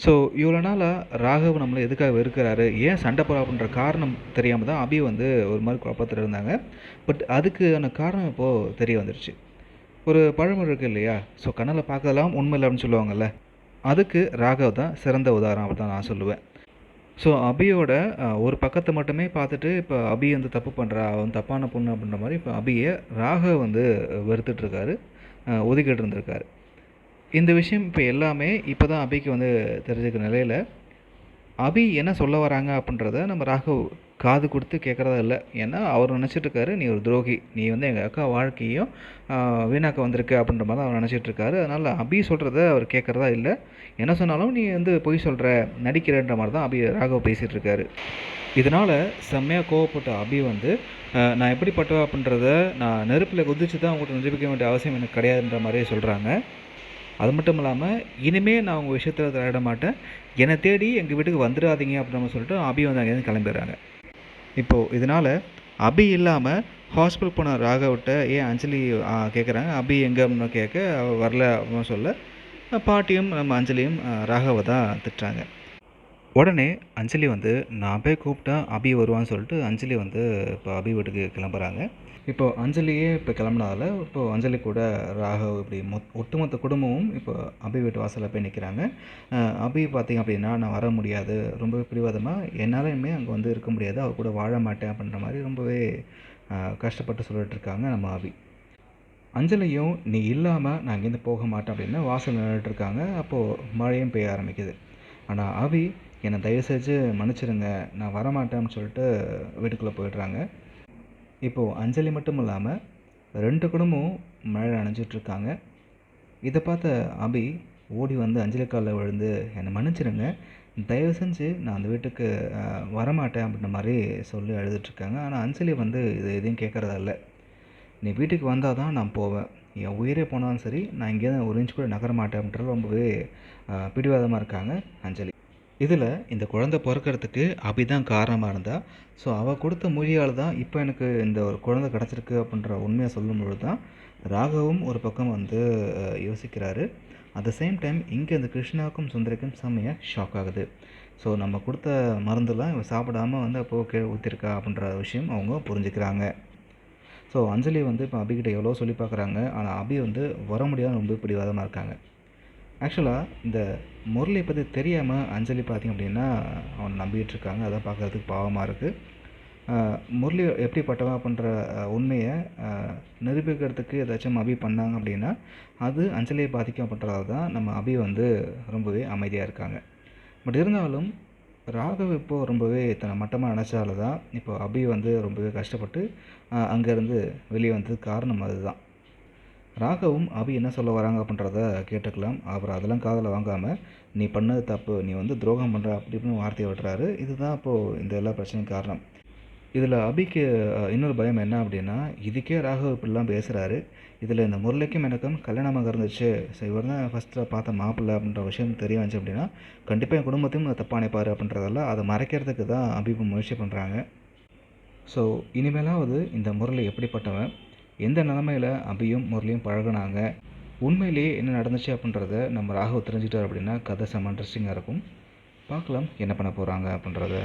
So இவ்வளோ நாளா ராகவ் நம்மள எதுக்காக வெறுக்கிறாரு, ஏன் சண்டை போடுறாப்புன்ற காரணம் தெரியாம தான் அபி வந்து ஒரு மாரி குழப்பத்துல இருந்தாங்க. பட் அதுக்கான காரணம் இப்போது தெரிய வந்துருச்சு. ஒரு பழமொழி இருக்கு இல்லையா? ஸோ கண்ணால பார்க்கறதெல்லாம் உண்மை இல்ல அப்படின்னு சொல்லுவாங்கல்ல. அதுக்கு ராகவ் தான் சிறந்த உதாரணம் அப்படி தான் நான் சொல்லுவேன். ஸோ அபியோட ஒரு பக்கத்த மட்டுமே பார்த்துட்டு இப்போ அபி வந்து தப்பு பண்றா, அவ வந்து தப்பான பொண்ணு அப்படின்ற மாரி இப்போ அபிய ராகவ் வந்து வெறுத்துட்ருக்காரு. ஒதுக்கிட்டு இருந்திருக்காரு. இந்த விஷயம் இப்போ எல்லாமே இப்போ தான் அபிக்கு வந்து தெரிஞ்சுக்கிற நிலையில அபி என்ன சொல்ல வராங்க அப்படின்றத நம்ம ராகவ் காது கொடுத்து கேட்குறதா இல்லை. ஏன்னா அவர் நினச்சிட்டு இருக்காரு, நீ ஒரு துரோகி, நீ வந்து எங்கள் அக்கா வாழ்க்கையும் வீணாக்க வந்திருக்க அப்படின்ற மாதிரி தான் அவர் நினச்சிட்டு இருக்காரு. அதனால் அபி சொல்கிறத அவர் கேட்குறதா இல்லை. என்ன சொன்னாலும் நீ வந்து பொய் சொல்கிற, நடிக்கிறன்ற மாதிரி தான் அபி ராகவ் பேசிகிட்டு இருக்காரு. இதனால் செம்மையாக கோவப்பட்ட அபி வந்து நான் எப்படிப்பட்டவ அப்படின்றத நான் நெருப்பில் குதிச்சு தான் உங்கள்கிட்ட நிரூபிக்க வேண்டிய அவசியம் எனக்கு கிடையாதுன்ற மாதிரியே சொல்கிறாங்க. அது மட்டும் இல்லாமல் இனிமே நான் உங்கள் விஷயத்தில் தலையிட மாட்டேன், என்னை தேடி எங்கள் வீட்டுக்கு வந்துடாதீங்க அப்படின்னு சொல்லிட்டு அபி வந்து அங்கேருந்து கிளம்பிடுறாங்க. இப்போது இதனால் அபி இல்லாமல் ஹாஸ்பிட்டல் போன ராகவிட்ட ஏன் அஞ்சலி கேட்குறாங்க, அபி எங்கே அப்படின்னு கேட்க அவ வரல அப்படின்னு சொல்ல பாட்டியும் நம்ம அஞ்சலியும் ராகவை தான் திட்டுறாங்க. உடனே அஞ்சலி வந்து நான் போய் கூப்பிட்டா அபி வருவான்னு சொல்லிட்டு அஞ்சலி வந்து இப்போ அபி வீட்டுக்கு கிளம்புறாங்க. இப்போ அஞ்சலியே இப்போ கிளம்புனதால இப்போது அஞ்சலி கூட ராகவ் இப்படி ஒட்டுமொத்த குடும்பமும் இப்போ அபி வீட்டு வாசலில் போய் நிற்கிறாங்க. அபி பார்த்திங்க அப்படின்னா நான் வர முடியாது, ரொம்பவே பிடிவாதமாக என்னால் இனிமேல் அங்கே வந்து இருக்க முடியாது, அவர் கூட வாழ மாட்டேன் அப்படின்ற மாதிரி ரொம்பவே கஷ்டப்பட்டு சொல்லிட்டு இருக்காங்க நம்ம அபி. அஞ்சலியும் நீ இல்லாமல் நான் இங்கேருந்து போக மாட்டேன் அப்படின்னு வாசல் நின்றுட்டுருக்காங்க. அப்போது மழையும் பெய்ய ஆரம்பிக்குது. ஆனால் அபி என்னை தயவு செஞ்சு மன்னிச்சிடுங்க, நான் வரமாட்டேன்னு சொல்லிட்டு வீட்டுக்குள்ளே போயிடுறாங்க. இப்போது அஞ்சலி மட்டும் இல்லாமல் 2 குடும்பமும் மழை நனைஞ்சிட்ருக்காங்க. இதை பார்த்த அபி ஓடி வந்து அஞ்சலி காலில் விழுந்து என்னை மன்னிச்சிடுங்க, தயவு செஞ்சு நான் அந்த வீட்டுக்கு வரமாட்டேன் அப்படின்ற மாதிரி சொல்லி அழுதுட்ருக்காங்க. ஆனால் அஞ்சலி வந்து இது எதையும் கேட்குறதா இல்லை. நீ வீட்டுக்கு வந்தால் தான் நான் போவேன், என் உயிரே போனாலும் சரி நான் இங்கேருந்து ஒரு இன்ச் கூட நகர மாட்டேன் அப்படின்றது ரொம்பவே பிடிவாதமாக இருக்காங்க அஞ்சலி. இதில் இந்த குழந்தை பிறக்கறதுக்கு அபி தான் காரணமாக இருந்தா. ஸோ அவள் கொடுத்த மொழியால் தான் இப்போ எனக்கு இந்த ஒரு குழந்தை கிடச்சிருக்கு அப்படின்ற உண்மையை சொல்லும்பொழுது தான் ராகவும் ஒரு பக்கம் வந்து யோசிக்கிறாரு. அட் த சேம் டைம் இங்கே இந்த கிருஷ்ணாவுக்கும் சுந்தரிக்கும் செம்மையாக ஷாக் ஆகுது. ஸோ நம்ம கொடுத்த மருந்துலாம் இவன் சாப்பிடாமல் வந்து அப்போது கீழே ஊற்றிருக்கா அப்படின்ற விஷயம் அவங்க புரிஞ்சுக்கிறாங்க. ஸோ அஞ்சலி வந்து இப்போ அபிகிட்ட எவ்வளோ சொல்லி பார்க்குறாங்க, ஆனால் அபி வந்து வர முடியாத ரொம்ப பிடிவாதமாக இருக்காங்க. ஆக்சுவலாக இந்த முரளியை பற்றி தெரியாமல் அஞ்சலி பார்த்திங்க அப்படின்னா அவனை நம்பிக்கிட்டு இருக்காங்க. அதான் பார்க்குறதுக்கு பாவமாக இருக்குது. முரளி எப்படிப்பட்டவன் அப்படின்ற உண்மையை நிரூபிக்கிறதுக்கு ஏதாச்சும் அபி பண்ணாங்க அப்படின்னா அது அஞ்சலியை பாதிக்கும் அப்படின்றதால தான் நம்ம அபி வந்து ரொம்பவே அமைதியாக இருக்காங்க. பட் இருந்தாலும் ராகவ் இப்போது ரொம்பவே தன்னை மட்டமாக நினச்சால தான் இப்போ அபி வந்து ரொம்பவே கஷ்டப்பட்டு அங்கேருந்து வெளியே வந்ததுக்கு காரணம் அதுதான். ராகவும் அபி என்ன சொல்ல வராங்க அப்படின்றத கேட்டுக்கலாம். அவர் அதெல்லாம் காதில் வாங்காமல் நீ பண்ணது தப்பு, நீ வந்து துரோகம் பண்ணுற அப்படி இப்படின்னு வார்த்தையை விட்டுறாரு. இதுதான் இப்போது இந்த எல்லா பிரச்சனையும் காரணம். இதில் அபிக்கு இன்னொரு பயம் என்ன அப்படின்னா, இதுக்கே ராகவ் இப்படிலாம் பேசுகிறாரு, இதில் இந்த முரளிக்கும் எனக்கும் கல்யாணமாக இருந்துச்சு, ஸோ இவர் தான் ஃபஸ்ட்டில் பார்த்த மாப்பிள்ளை அப்படின்ற விஷயம் தெரிய வந்துச்சு அப்படின்னா கண்டிப்பாக என் குடும்பத்தையும் தப்பாக நினைப்பார் அப்படின்றதெல்லாம் அதை மறைக்கிறதுக்கு தான் அபி முயற்சி பண்ணுறாங்க. ஸோ இனிமேலாவது இந்த முரளி எப்படிப்பட்டவன், எந்த நிலமையில் அபியும் முரளியும் பழகுனாங்க, உண்மையிலேயே என்ன நடந்துச்சு அப்படின்றத நம்ம ராகவ் தெரிஞ்சுக்கிட்டார் அப்படின்னா கதை செம்ம இன்ட்ரெஸ்டிங்காக இருக்கும். பார்க்கலாம் என்ன பண்ண போகிறாங்க அப்படின்றத.